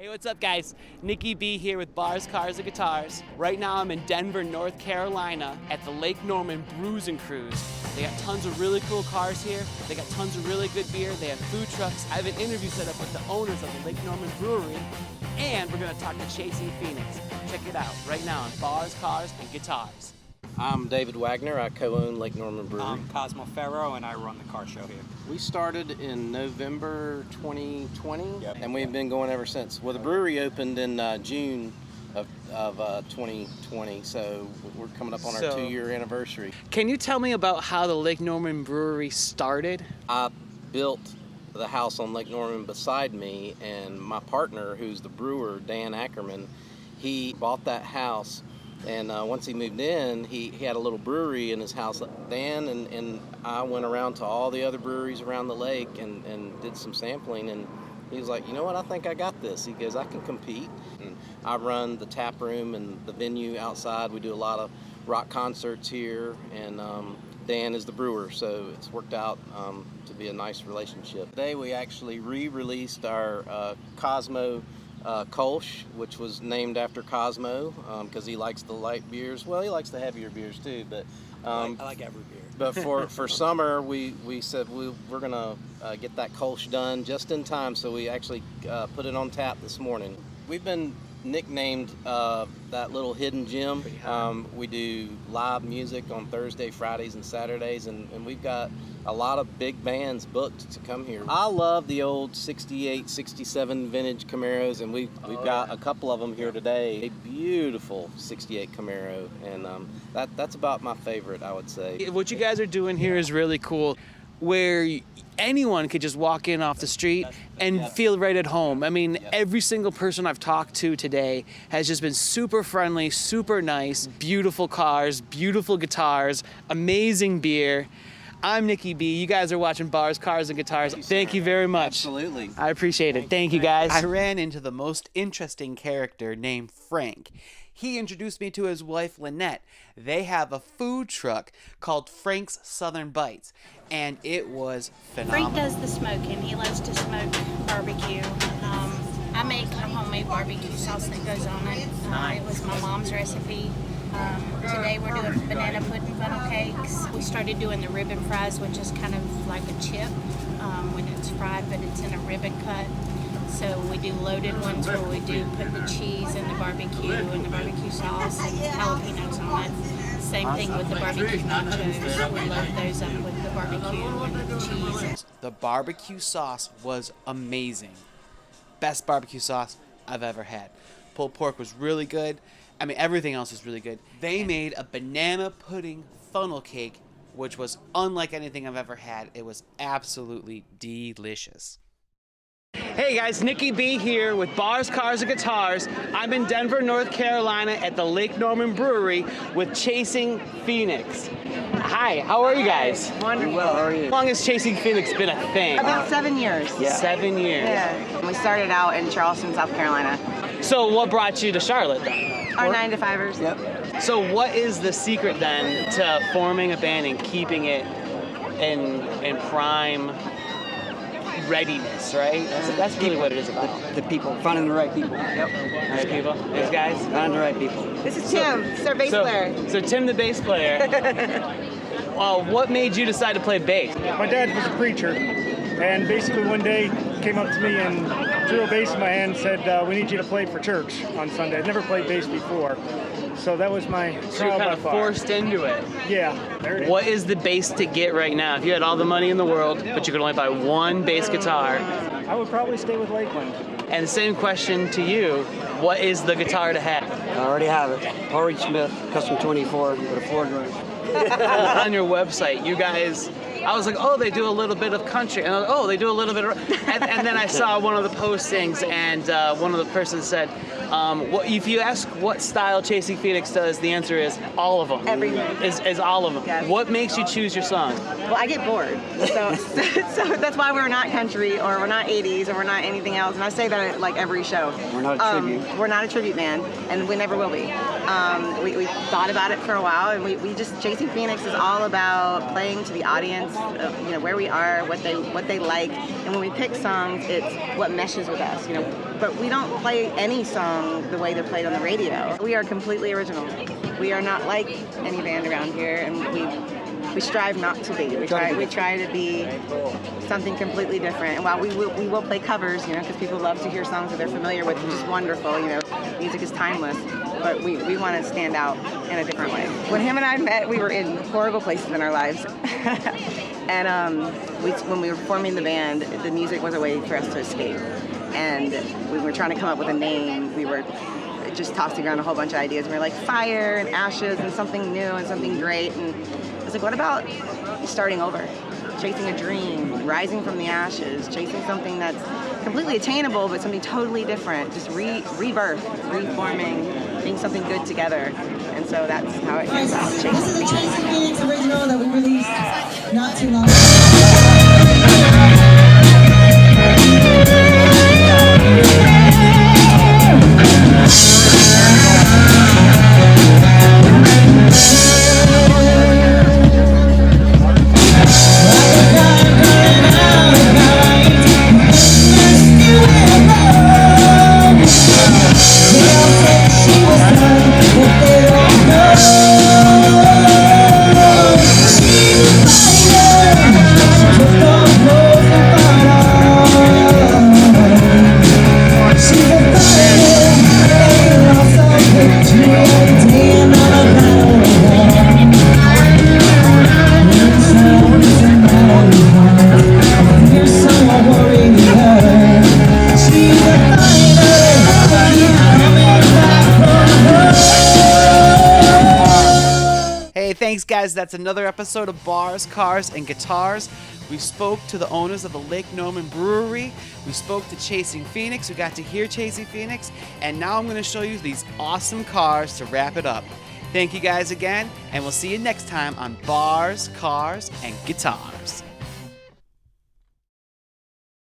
Hey, what's up, guys? Nicky B here with Bars, Cars, and Guitars. Right now I'm in Denver, North Carolina at the Lake Norman Brews Cruise. They got tons of really cool cars here. They got tons of really good beer. They have food trucks. I have an interview set up with the owners of the Lake Norman Brewery, and we're gonna talk to Chasing Phoenix. Check it out right now on Bars, Cars, and Guitars. I'm David Wagner. I co-own Lake Norman Brewery. I'm Cosmo Ferro, and I run the car show here. We started in November 2020, and we've been going ever since. Well, the brewery opened in June of 2020, so we're coming up on our 2-year anniversary. Can you tell me about how the Lake Norman Brewery started? I built the house on Lake Norman beside me, and my partner, who's the brewer, Dan Ackerman, he bought that house. And once he moved in, he had a little brewery in his house. Dan and I went around to all the other breweries around the lake and did some sampling. And he was like, you know what, I think I got this. He goes, I can compete. And I run the tap room and the venue outside. We do a lot of rock concerts here. And Dan is the brewer, so it's worked out to be a nice relationship. Today we actually re-released our Cosmo Kolsch, which was named after Cosmo because he likes the light beers. Well, he likes the heavier beers too, but I like every beer. But for summer, we said we're gonna get that Kolsch done just in time, so we actually put it on tap this morning. We've been nicknamed that little hidden gem. We do live music on Thursday, Fridays, and Saturdays, and we've got a lot of big bands booked to come here. I love the old 68, 67 vintage Camaros, and we've got a couple of them here today. A beautiful 68 Camaro, and that's about my favorite, I would say. What you guys are doing here is really cool, where anyone could just walk in off the street and feel right at home. I mean, every single person I've talked to today has just been super friendly, super nice, beautiful cars, beautiful guitars, amazing beer. I'm Nicky B. You guys are watching Bars, Cars, and Guitars. Thank you very much. Absolutely. I appreciate it. Thank you, guys. I ran into the most interesting character named Frank. He introduced me to his wife, Lynette. They have a food truck called Frank's Southern Bites, and it was phenomenal. Frank does the smoking. He loves to smoke barbecue. I make a homemade barbecue sauce that goes on it. It was my mom's recipe. Today we're doing banana pudding funnel cakes. We started doing the ribbon fries, which is kind of like a chip when it's fried, but it's in a ribbon cut. So we do loaded ones where we do put the cheese and the barbecue sauce and jalapenos on it. Same thing with the barbecue nachos. We load those up with the barbecue and the cheese. The barbecue sauce was amazing. Best barbecue sauce I've ever had. Pulled pork was really good. I mean, everything else was really good. They made a banana pudding funnel cake, which was unlike anything I've ever had. It was absolutely delicious. Hey guys, Nicky B here with Bars, Cars, and Guitars. I'm in Denver, North Carolina at the Lake Norman Brewery with Chasing Phoenix. Hi, how are you guys? Wonderful. Well, how are you? How long has Chasing Phoenix been a thing? About 7 years. Yeah. 7 years. Yeah. We started out in Charleston, South Carolina. So what brought you to Charlotte then? Our 9-to-5ers. Yep. So what is the secret then to forming a band and keeping it in prime readiness, right? That's really what it is about. The people, finding the right people. Yep. Right people? These guys? Finding the right people. This is Tim. He's our bass player. So Tim, the bass player. What made you decide to play bass? My dad was a preacher, and basically one day he came up to me and threw a bass in my hand and said, we need you to play for church on Sunday. I'd never played bass before, so that was my So you're kind of forced into it. Yeah, there it is. What is the bass to get right now? If you had all the money in the world, but you could only buy one bass guitar. I would probably stay with Lakeland. And the same question to you, what is the guitar to have? I already have it. Paul Reed Smith, custom 24 with a floor drum. On your website, you guys, I was like, oh, they do a little bit of country, and I was like, oh, they do a little bit of, and then I saw one of the postings, and one of the persons said, if you ask what style Chasing Phoenix does, the answer is all of them. Everything. Is all of them. Yes. What makes you choose your songs? Well, I get bored. So that's why we're not country, or we're not 80s, or we're not anything else. And I say that at like every show. We're not a tribute. We're not a tribute band, and we never will be. We thought about it for a while, and we just, Chasing Phoenix is all about playing to the audience, where we are, what they like. And when we pick songs, it's what meshes with us. but we don't play any song the way they're played on the radio. We are completely original. We are not like any band around here, and we strive not to be. We try to be something completely different. And while we will play covers, because people love to hear songs that they're familiar with, which is wonderful. Music is timeless, but we want to stand out in a different way. When him and I met, we were in horrible places in our lives. And when we were forming the band, the music was a way for us to escape. And we were trying to come up with a name. We were just tossing around a whole bunch of ideas. We were like fire and ashes and something new and something great. And I was like, what about starting over? Chasing a dream, rising from the ashes, chasing something that's completely attainable, but something totally different. Just rebirth, reforming, being something good together. And so that's how it came about. This is a Chasing Phoenix original that we released not too long ago. Thanks, guys. That's another episode of Bars, Cars, and Guitars. We spoke to the owners of the Lake Norman Brewery. We spoke to Chasing Phoenix. We got to hear Chasing Phoenix. And now I'm going to show you these awesome cars to wrap it up. Thank you guys again, and we'll see you next time on Bars, Cars, and Guitars.